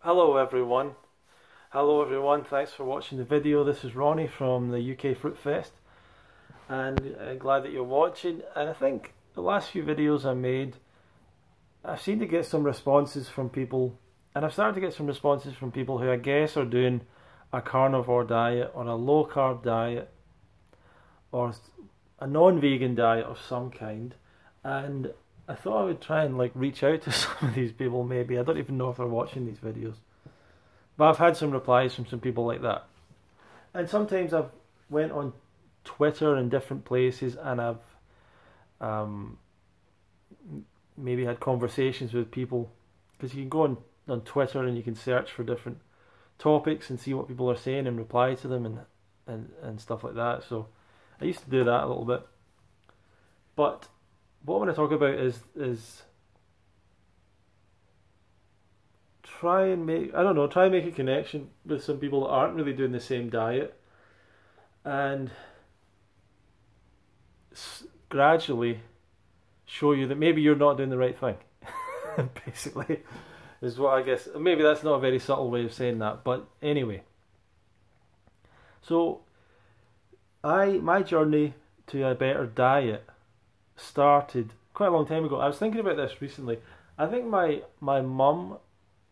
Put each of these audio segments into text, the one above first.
Hello everyone. Hello everyone, thanks for watching the video. This is Ronnie from the UK Fruit Fest, and I'm glad that you're watching. And I think the last few videos I made, I've seemed to get some responses from people, and I've started to get some responses from people who I guess are doing a carnivore diet or a low carb diet or a non-vegan diet of some kind. And I thought I would try and reach out to some of these people. Maybe I don't even know if they're watching these videos, but I've had some replies from some people like that. And sometimes I've went on Twitter in different places, and I've maybe had conversations with people, because you can go on Twitter and you can search for different topics and see what people are saying and reply to them and stuff like that. So I used to do that a little bit. But what I want to talk about is try and make a connection with some people that aren't really doing the same diet, and gradually show you that maybe you're not doing the right thing. Basically, is what I guess. Maybe that's not a very subtle way of saying that, but anyway. So my journey to a better diet started quite a long time ago. I was thinking about this recently. I think my mum,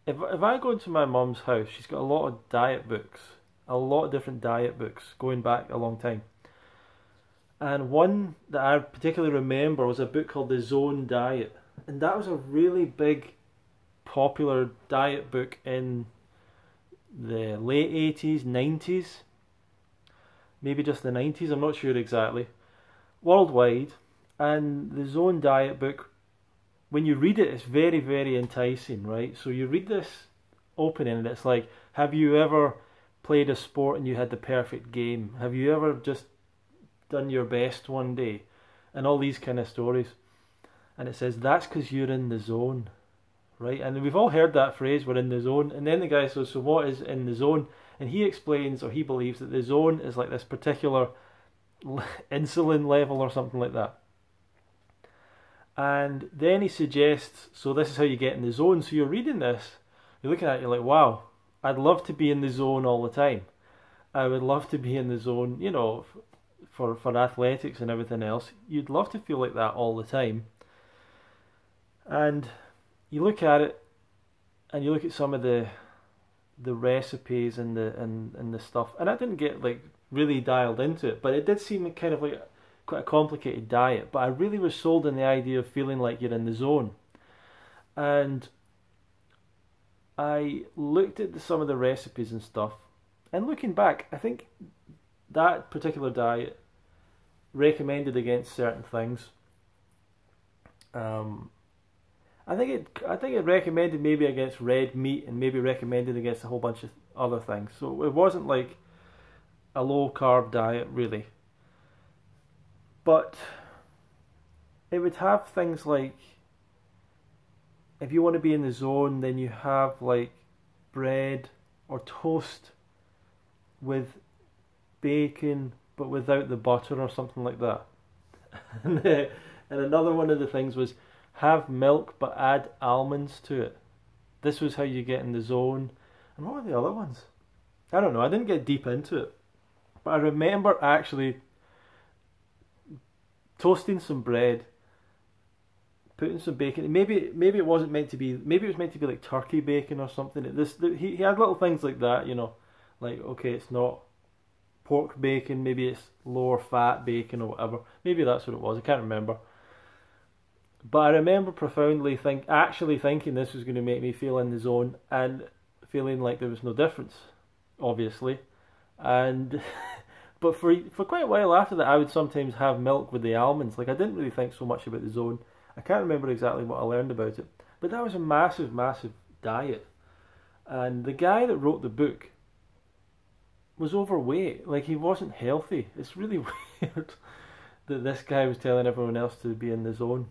if I go into my mum's house, she's got a lot of diet books, a lot of different diet books going back a long time. And one that I particularly remember was a book called The Zone Diet. And that was a really big, popular diet book in the late 80s, 90s. Maybe just the 90s, I'm not sure exactly. Worldwide. And the Zone Diet book, when you read it, it's very, very enticing, right? So you read this opening and it's like, have you ever played a sport and you had the perfect game? Have you ever just done your best one day? And all these kind of stories. And it says, that's because you're in the zone, right? And we've all heard that phrase, we're in the zone. And then the guy says, so what is in the zone? And he explains, or he believes, that the zone is like this particular insulin level or something like that. And then he suggests, so this is how you get in the zone. So you're reading this, you're looking at it, you're like, wow, I'd love to be in the zone all the time. I would love to be in the zone, you know, for athletics and everything else. You'd love to feel like that all the time. And you look at it, and you look at some of the recipes and the stuff, and I didn't get really dialed into it, but it did seem kind of like quite a complicated diet. But I really was sold on the idea of feeling like you're in the zone. And I looked at some of the recipes and stuff, and looking back, I think that particular diet recommended against certain things. I think it recommended maybe against red meat, and maybe recommended against a whole bunch of other things. So it wasn't like a low carb diet really. But it would have things like, if you want to be in the zone, then you have like bread or toast with bacon but without the butter or something like that. And another one of the things was, have milk but add almonds to it. This was how you get in the zone. And what were the other ones? I don't know, I didn't get deep into it. But I remember actually toasting some bread, putting some bacon. Maybe it wasn't meant to be. Maybe it was meant to be like turkey bacon or something. He had little things like that, you know, like, okay, it's not pork bacon. Maybe it's lower fat bacon or whatever. Maybe that's what it was. I can't remember. But I remember profoundly actually thinking this was going to make me feel in the zone, and feeling like there was no difference, obviously. And but for quite a while after that, I would sometimes have milk with the almonds. Like, I didn't really think so much about the zone. I can't remember exactly what I learned about it. But that was a massive, massive diet. And the guy that wrote the book was overweight. Like, he wasn't healthy. It's really weird that this guy was telling everyone else to be in the zone.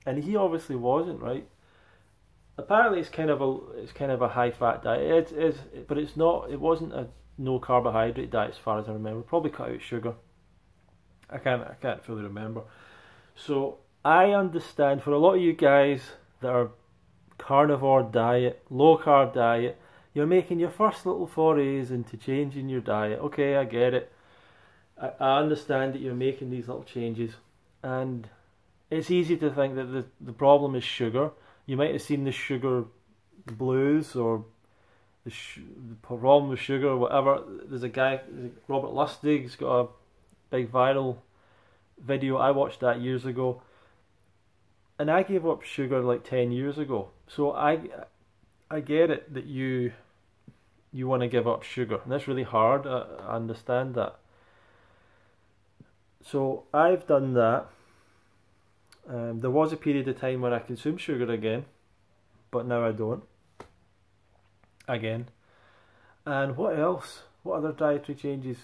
And he obviously wasn't, right? Apparently it's kind of a high fat diet. But it's not. It wasn't a no carbohydrate diet as far as I remember. Probably cut out sugar. I can't fully remember. So I understand, for a lot of you guys that are carnivore diet, low carb diet. You're making your first little forays into changing your diet. Okay, I get it. I understand that you're making these little changes, and it's easy to think that the problem is sugar. You might have seen the sugar blues, or the problem with sugar or whatever. There's a guy, Robert Lustig's got a big viral video. I watched that years ago, and I gave up sugar like 10 years ago. So I get it that you want to give up sugar, and that's really hard. I understand that. So I've done that. There was a period of time when I consumed sugar again, but now I don't. Again. And what else? What other dietary changes?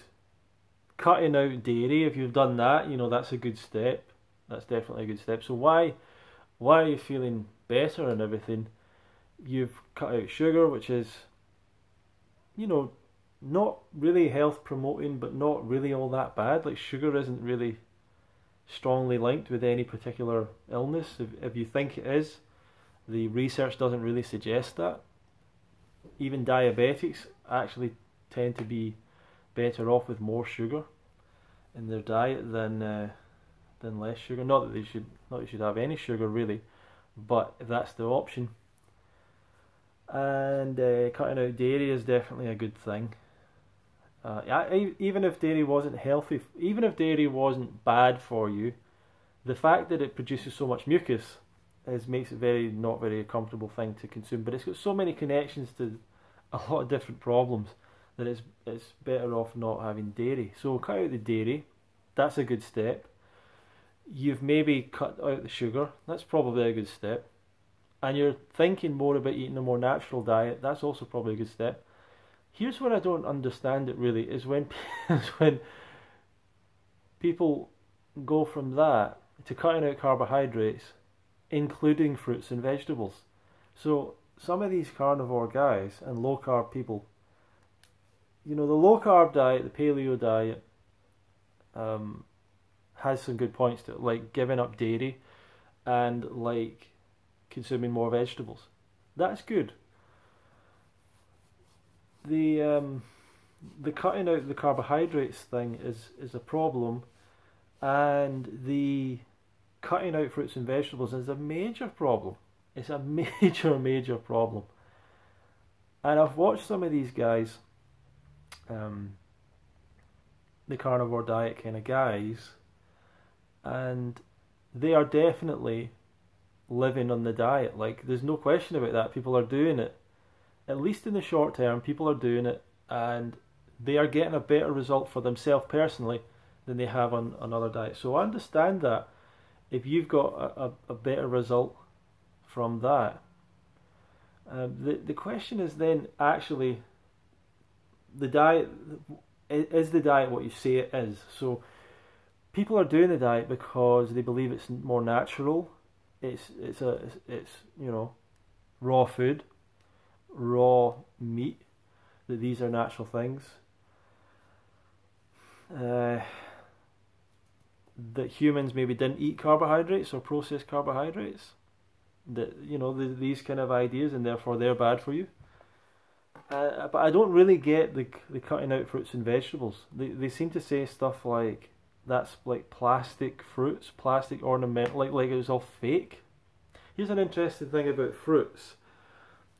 Cutting out dairy. If you've done that, you know, that's a good step. That's definitely a good step. So why are you feeling better and everything? You've cut out sugar, which is, you know, not really health promoting, but not really all that bad. Like, sugar isn't really strongly linked with any particular illness. If you think it is, the research doesn't really suggest that. Even diabetics actually tend to be better off with more sugar in their diet than less sugar. Not that they should have any sugar really, but if that's the option. And cutting out dairy is definitely a good thing. Even if dairy wasn't healthy, even if dairy wasn't bad for you, the fact that it produces so much mucus makes it not very comfortable thing to consume. But it's got so many connections to a lot of different problems that it's better off not having dairy. So cut out the dairy. That's a good step. You've maybe cut out the sugar. That's probably a good step. And you're thinking more about eating a more natural diet. That's also probably a good step. Here's where I don't understand it really, is when people go from that to cutting out carbohydrates, including fruits and vegetables. So some of these carnivore guys and low carb people, you know, the low carb diet, the paleo diet, has some good points to it, like giving up dairy and like consuming more vegetables. That's good. The cutting out the carbohydrates thing is a problem, and the cutting out fruits and vegetables is a major problem. It's a major problem. And I've watched some of these guys, the carnivore diet kind of guys, and they are definitely living on the diet. Like, there's no question about that. People are doing it. At least in the short term, people are doing it, and they are getting a better result for themselves personally than they have on other diets. So I understand that if you've got a better result from that. The question is then, actually, the diet, is the diet what you say it is? So people are doing the diet because they believe it's more natural. It's you know, raw food, raw meat, that these are natural things. That humans maybe didn't eat carbohydrates or processed carbohydrates. That, you know, these kind of ideas, and therefore they're bad for you. But I don't really get the cutting out fruits and vegetables. They seem to say stuff like that's like plastic fruits, plastic ornamental, like it was all fake. Here's an interesting thing about fruits.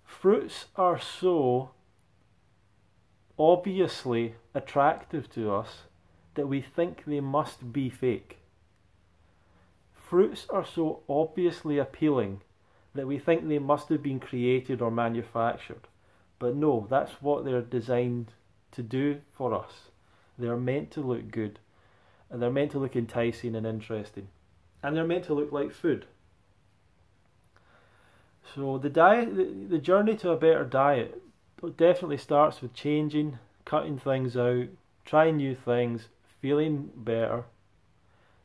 Fruits are so obviously attractive to us that we think they must be fake. Fruits are so obviously appealing that we think they must have been created or manufactured. But no, that's what they're designed to do for us. They're meant to look good, and they're meant to look enticing and interesting, and they're meant to look like food. So the diet, the journey to a better diet definitely starts with changing, cutting things out, trying new things, feeling better,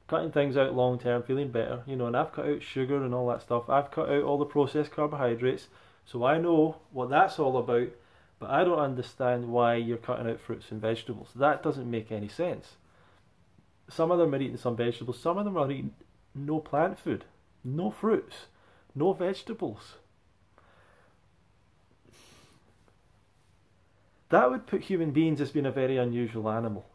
cutting things out long term, feeling better, you know. And I've cut out sugar and all that stuff. I've cut out all the processed carbohydrates, so I know what that's all about. But I don't understand why you're cutting out fruits and vegetables. That doesn't make any sense. Some of them are eating some vegetables, some of them are eating no plant food, no fruits, no vegetables. that would put human beings as being a very unusual animal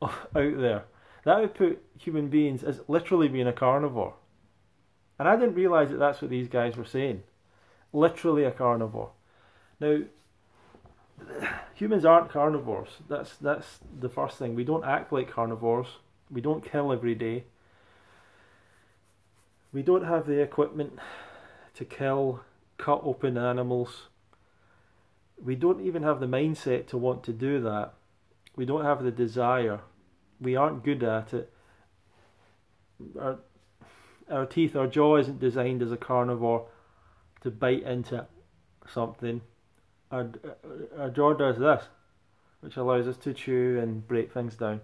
out there. That would put human beings as literally being a carnivore. And I didn't realise that that's what these guys were saying. Literally a carnivore. Now, humans aren't carnivores. That's the first thing. We don't act like carnivores. We don't kill every day. We don't have the equipment to kill, cut open animals. We don't even have the mindset to want to do that. We don't have the desire. We aren't good at it. Our teeth, our jaw isn't designed as a carnivore to bite into something. Our jaw does this, which allows us to chew and break things down.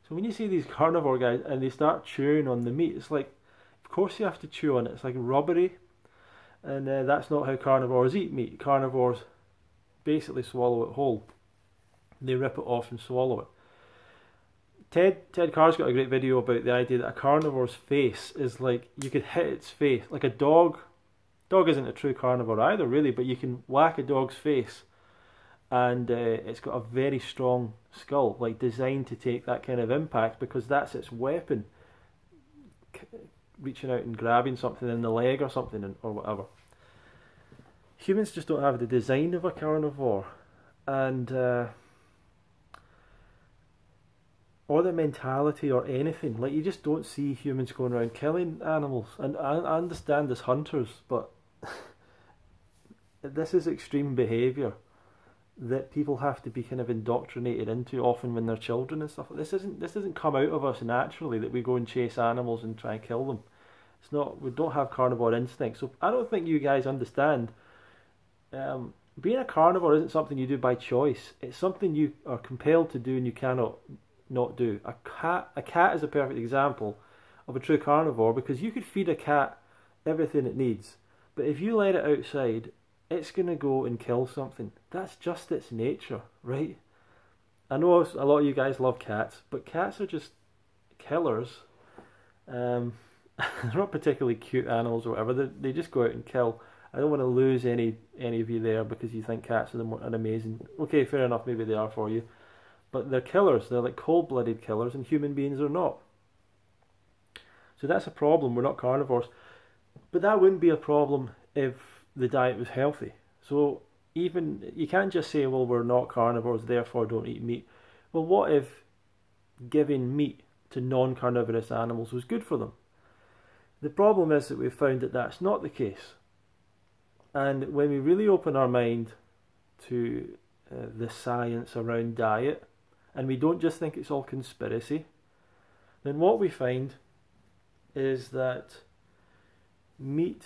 So when you see these carnivore guys and they start chewing on the meat, it's like, of course you have to chew on it. It's like rubbery, and that's not how carnivores eat meat. Carnivores basically swallow it whole. They rip it off and swallow it. Ted Carr's got a great video about the idea that a carnivore's face is like, you could hit its face, like a dog. Dog isn't a true carnivore either, really, but you can whack a dog's face and it's got a very strong skull, like designed to take that kind of impact because that's its weapon. Reaching out and grabbing something in the leg or something or whatever. Humans just don't have the design of a carnivore, and or the mentality or anything. Like, you just don't see humans going around killing animals. And I understand as hunters, but this is extreme behaviour that people have to be kind of indoctrinated into, often when they're children and stuff. This doesn't come out of us naturally, that we go and chase animals and try and kill them. It's not. We don't have carnivore instincts. So I don't think you guys understand. Being a carnivore isn't something you do by choice. It's something you are compelled to do and you cannot not do. A cat is a perfect example of a true carnivore, because you could feed a cat everything it needs, but if you let it outside, it's going to go and kill something. That's just its nature, right? I know a lot of you guys love cats, but cats are just killers. They're not particularly cute animals or whatever. They just go out and kill. I don't want to lose any of you there because you think cats are an amazing... Okay, fair enough, maybe they are for you. But they're killers. They're like cold-blooded killers, and human beings are not. So that's a problem. We're not carnivores. But that wouldn't be a problem if the diet was healthy. So even, you can't just say, well, we're not carnivores, therefore don't eat meat. Well, what if giving meat to non-carnivorous animals was good for them? The problem is that we've found that that's not the case. And when we really open our mind to the science around diet, and we don't just think it's all conspiracy, then what we find is that meat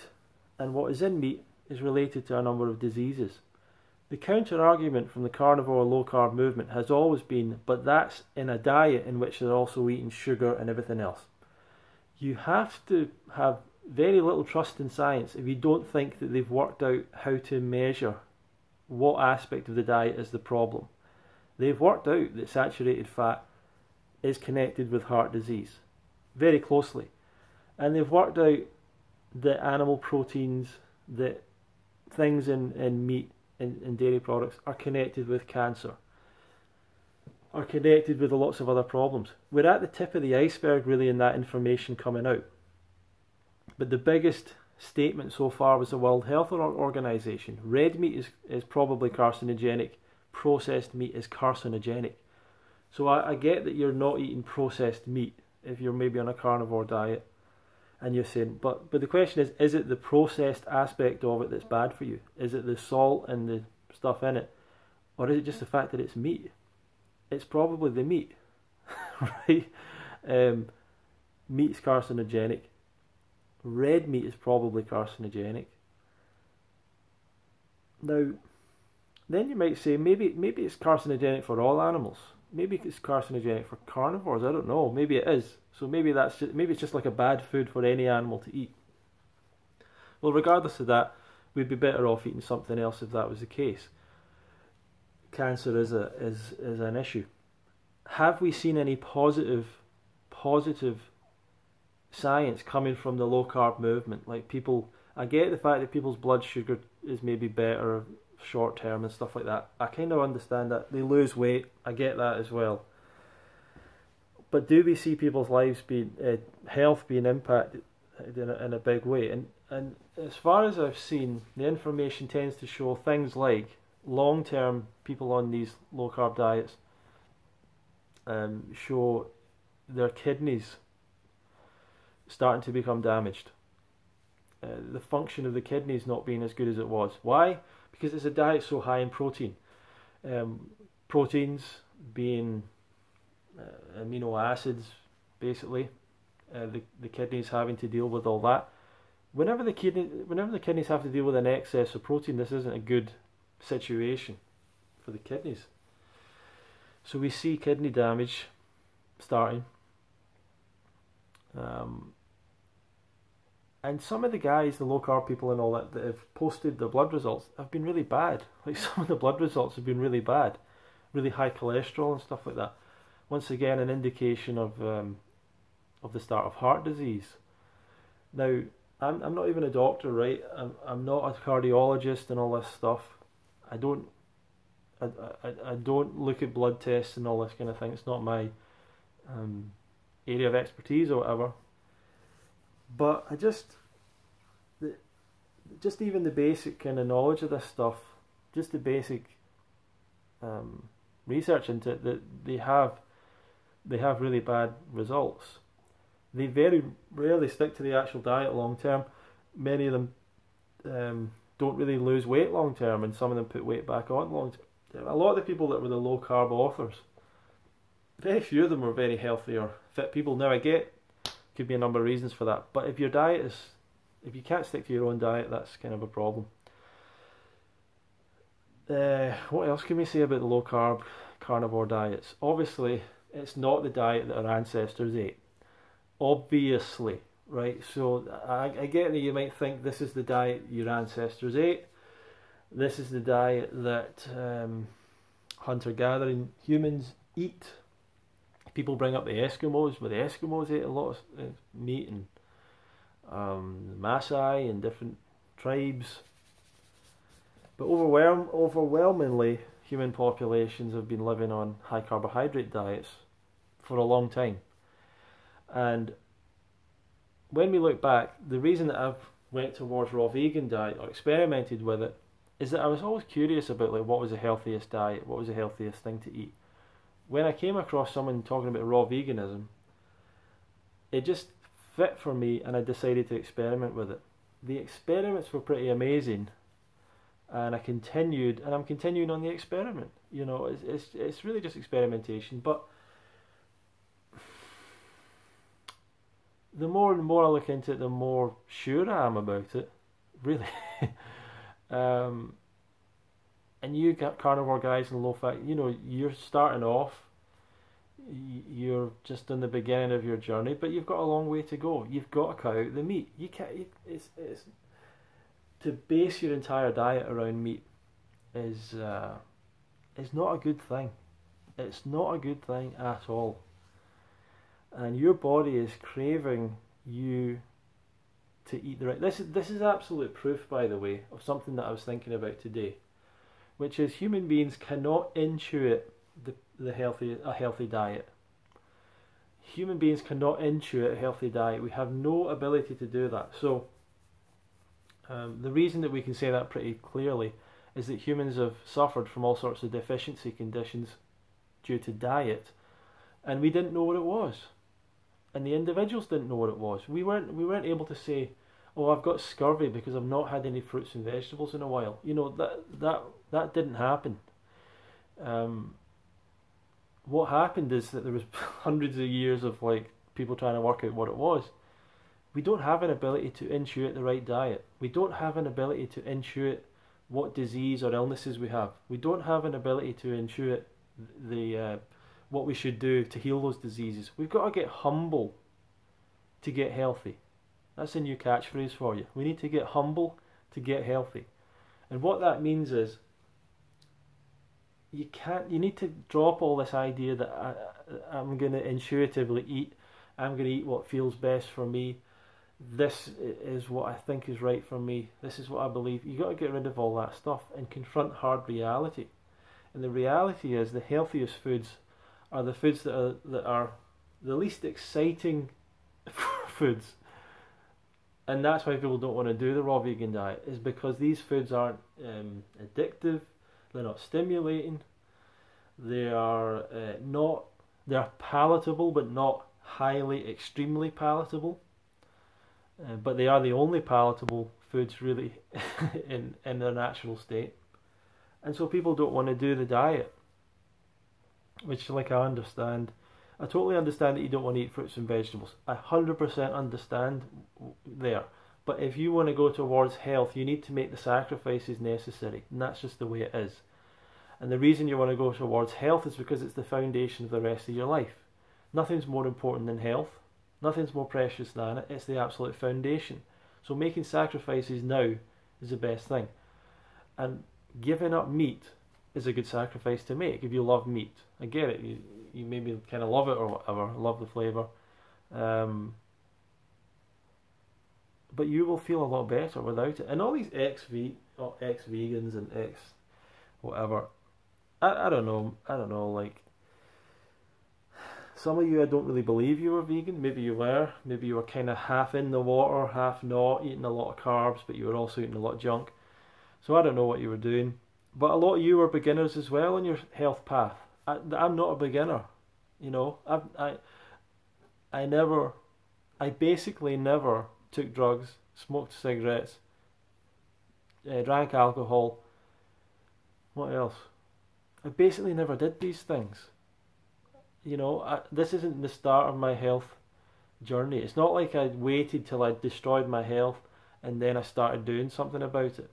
and what is in meat is related to a number of diseases. The counter-argument from the carnivore low-carb movement has always been, but that's in a diet in which they're also eating sugar and everything else. You have to have very little trust in science if you don't think that they've worked out how to measure what aspect of the diet is the problem. They've worked out that saturated fat is connected with heart disease very closely. And they've worked out that animal proteins, that things in meat and dairy products are connected with cancer, are connected with lots of other problems. We're at the tip of the iceberg really in that information coming out. But the biggest statement so far was the World Health Organization. Red meat is probably carcinogenic. Processed meat is carcinogenic. So I get that you're not eating processed meat if you're maybe on a carnivore diet, and you're saying, but the question is it the processed aspect of it that's bad for you? Is it the salt and the stuff in it? Or is it just the fact that it's meat? It's probably the meat, right? Meat's carcinogenic. Red meat is probably carcinogenic. Now, then you might say, maybe it's carcinogenic for all animals. Maybe it's carcinogenic for carnivores. I don't know. Maybe it is. So maybe it's just like a bad food for any animal to eat. Well, regardless of that, we'd be better off eating something else if that was the case. Cancer is an issue. Have we seen any positive science coming from the low carb movement? Like, people, I get the fact that people's blood sugar is maybe better, short term and stuff like that. I kind of understand that. They lose weight. I get that as well. But do we see people's lives being, health being impacted in a big way? And as far as I've seen, the information tends to show things like long term people on these low carb diets show their kidneys starting to become damaged. The function of the kidneys not being as good as it was. Why? Because it's a diet so high in protein. Proteins being amino acids, basically. The kidneys having to deal with all that. Whenever the kidneys have to deal with an excess of protein, this isn't a good situation for the kidneys. So we see kidney damage starting. And some of the guys, the low carb people and all that have posted their blood results have been really bad. Like some of the blood results have been really bad, really high cholesterol and stuff like that. Once again, an indication of the start of heart disease. Now, I'm not even a doctor, right? I'm not a cardiologist and all this stuff. I don't look at blood tests and all this kind of thing. It's not my area of expertise or whatever. But I just even the basic kind of knowledge of this stuff, just the basic research into it, that they have really bad results. They very rarely stick to the actual diet long term. Many of them don't really lose weight long term, and some of them put weight back on long term. A lot of the people that were the low carb authors, very few of them were very healthy or fit people. Now I get could be a number of reasons for that, but if you can't stick to your own diet, that's kind of a problem. What else can we say about the low carb carnivore diets? Obviously, it's not the diet that our ancestors ate. Obviously, right? So I get that you might think this is the diet your ancestors ate. This is the diet that hunter-gathering humans eat. People bring up the Eskimos, but the Eskimos ate a lot of meat, and Maasai and different tribes. But overwhelmingly, human populations have been living on high carbohydrate diets for a long time. And when we look back, the reason that I've went towards raw vegan diet or experimented with it is that I was always curious about like what was the healthiest diet, what was the healthiest thing to eat. When I came across someone talking about raw veganism, it just fit for me, and I decided to experiment with it. The experiments were pretty amazing, and I'm continuing on the experiment. You know, it's really just experimentation. But the more and more I look into it, the more sure I am about it. Really. And you got carnivore guys and low fat, you know, you're starting off, you're just in the beginning of your journey, but you've got a long way to go. You've got to cut out the meat. You can't. It's to base your entire diet around meat is not a good thing. It's not a good thing at all. And your body is craving you to eat the right. This is absolute proof, by the way, of something that I was thinking about today, which is human beings cannot intuit a healthy diet. Human beings cannot intuit a healthy diet. We have no ability to do that. So the reason that we can say that pretty clearly is that humans have suffered from all sorts of deficiency conditions due to diet, and we didn't know what it was, and the individuals didn't know what it was. We weren't able to say, oh, I've got scurvy because I've not had any fruits and vegetables in a while. You know, that didn't happen. What happened is that there was hundreds of years of like people trying to work out what it was. We don't have an ability to intuit the right diet. We don't have an ability to intuit what disease or illnesses we have. We don't have an ability to intuit the what we should do to heal those diseases. We've got to get humble to get healthy. That's a new catchphrase for you. We need to get humble to get healthy. And what that means is you need to drop all this idea that I'm going to intuitively eat. I'm going to eat what feels best for me. this is what I think is right for me. This is what I believe. You got to get rid of all that stuff and confront hard reality. And the reality is, the healthiest foods are the foods that are the least exciting foods. And that's why people don't want to do the raw vegan diet, is because these foods aren't addictive, they're not stimulating, they are they're palatable but not highly, extremely palatable. But they are the only palatable foods really in their natural state. And so people don't want to do the diet, which, like, I understand. I totally understand that you don't want to eat fruits and vegetables. I 100% understand there. But if you want to go towards health, you need to make the sacrifices necessary. And that's just the way it is. And the reason you want to go towards health is because it's the foundation of the rest of your life. Nothing's more important than health. Nothing's more precious than it. It's the absolute foundation. So making sacrifices now is the best thing. And giving up meat is a good sacrifice to make if you love meat. I get it. You maybe kind of love it or whatever, love the flavour. But you will feel a lot better without it. And all these ex-vegans and ex-whatever, I don't know, like, some of you, I don't really believe you were vegan. Maybe you were. Maybe you were kind of half in the water, half not, eating a lot of carbs, but you were also eating a lot of junk. So I don't know what you were doing. But a lot of you were beginners as well on your health path. I'm not a beginner, you know. I basically never took drugs, smoked cigarettes, drank alcohol. What else? I basically never did these things. You know, this isn't the start of my health journey. It's not like I waited till I destroyed my health and then I started doing something about it.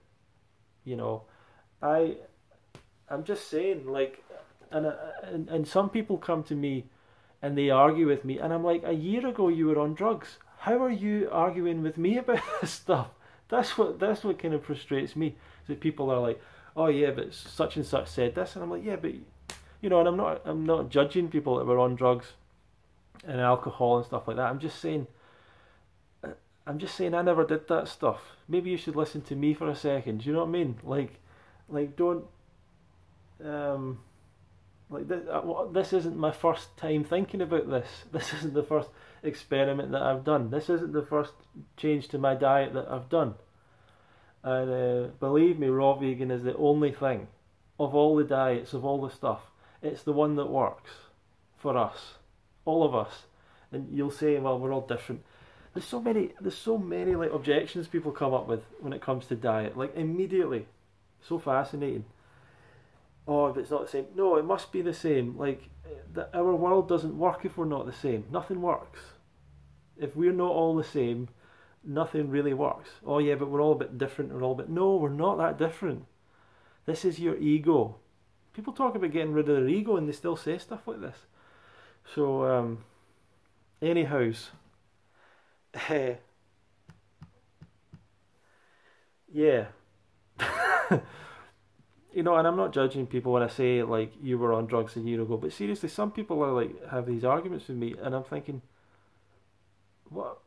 You know, I'm just saying, like, and some people come to me and they argue with me, and I'm like, a year ago you were on drugs. How are you arguing with me about this stuff? That's what kind of frustrates me. That people are like, oh yeah, but such and such said this, and I'm like, yeah, but you know, and I'm not judging people that were on drugs and alcohol and stuff like that. I'm just saying I never did that stuff. Maybe you should listen to me for a second. Do you know what I mean? Like don't like this. This isn't my first time thinking about this. This isn't the first experiment that I've done. This isn't the first change to my diet that I've done. And believe me, raw vegan is the only thing of all the diets, of all the stuff. It's the one that works for us, all of us. And you'll say, well, we're all different. There's so many like objections people come up with when it comes to diet. Like, immediately, so fascinating. Oh, if it's not the same, no, it must be the same. Like, our world doesn't work if we're not the same. Nothing works. If we're not all the same, nothing really works. Oh yeah, but we're all a bit different. No, we're not that different. This is your ego. People talk about getting rid of their ego and they still say stuff like this. So, anyhows, yeah. You know, and I'm not judging people when I say, like, you were on drugs a year ago, but seriously, some people are like, have these arguments with me, and I'm thinking, what?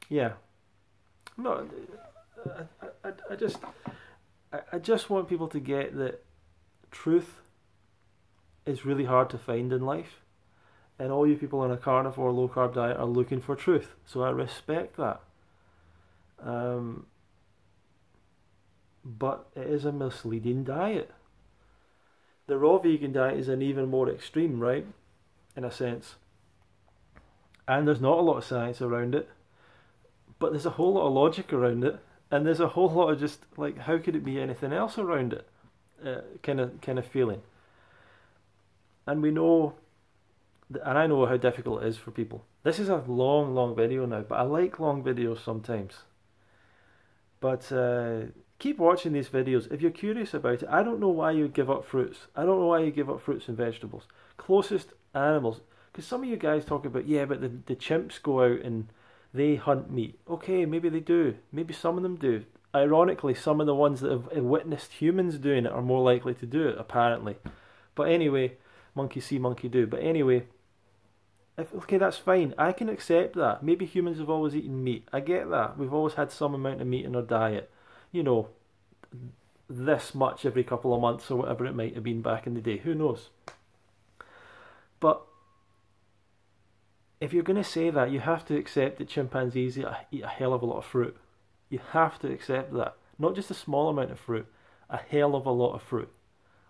Yeah. No, I just want people to get that truth is really hard to find in life, and all you people on a carnivore, low carb diet are looking for truth. So I respect that. But it is a misleading diet. The raw vegan diet is an even more extreme, right? In a sense. And there's not a lot of science around it, but there's a whole lot of logic around it, and there's a whole lot of just like, how could it be anything else around it? Kind of feeling. And we know, and I know how difficult it is for people. This is a long video now, but I like long videos sometimes. But keep watching these videos if you're curious about it. I don't know why you give up fruits. I don't know why you give up fruits and vegetables. Closest animals. Because some of you guys talk about, yeah, but the chimps go out and they hunt meat. Okay, maybe they do. Maybe some of them do. Ironically, some of the ones that have witnessed humans doing it are more likely to do it, apparently. But anyway, monkey see, monkey do. But anyway, Okay, that's fine. I can accept that. Maybe humans have always eaten meat. I get that. We've always had some amount of meat in our diet. You know, this much every couple of months or whatever it might have been back in the day. Who knows? But if you're going to say that, you have to accept that chimpanzees eat a hell of a lot of fruit. You have to accept that. Not just a small amount of fruit, a hell of a lot of fruit.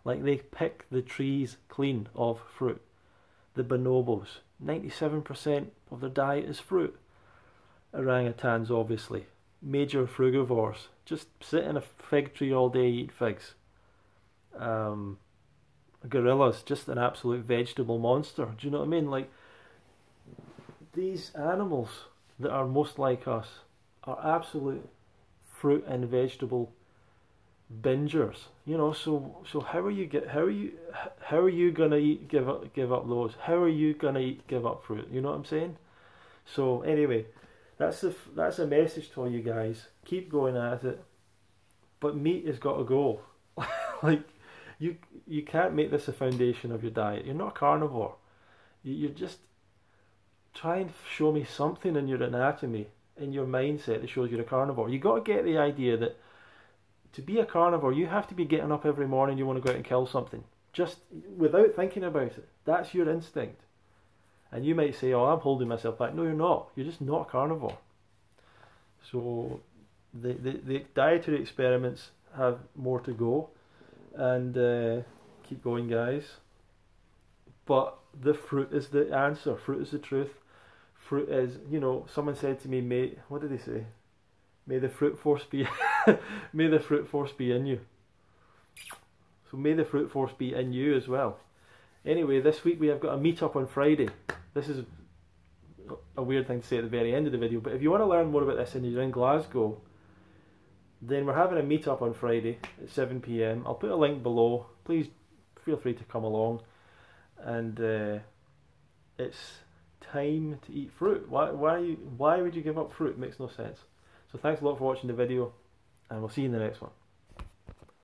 Like they pick the trees clean of fruit. The bonobos, 97% of their diet is fruit. Orangutans, obviously. Major frugivores. Just sit in a fig tree all day, eat figs. Gorillas, just an absolute vegetable monster. Do you know what I mean? Like, these animals that are most like us are absolute fruit and vegetable bingers. You know, so how are you gonna give up those? How are you gonna give up fruit? You know what I'm saying? So anyway, that's a message to all you guys. Keep going at it, but meat has got to go. Like you can't make this a foundation of your diet. You're not a carnivore. You're just try and show me something in your anatomy, in your mindset that shows you're a carnivore. You got to get the idea that to be a carnivore, you have to be getting up every morning. You want to go out and kill something, just without thinking about it. That's your instinct. And you might say, "Oh, I'm holding myself back." No, you're not. You're just not a carnivore. So the dietary experiments have more to go, and keep going, guys. But the fruit is the answer. Fruit is the truth. Fruit is, you know, someone said to me, what did they say? May the fruit force be, may the fruit force be in you. So may the fruit force be in you as well. Anyway, this week we have got a meet-up on Friday. This is a weird thing to say at the very end of the video, but if you want to learn more about this and you're in Glasgow, then we're having a meet-up on Friday at 7 PM. I'll put a link below. Please feel free to come along. And it's time to eat fruit. Why would you give up fruit? It makes no sense. So thanks a lot for watching the video, and we'll see you in the next one.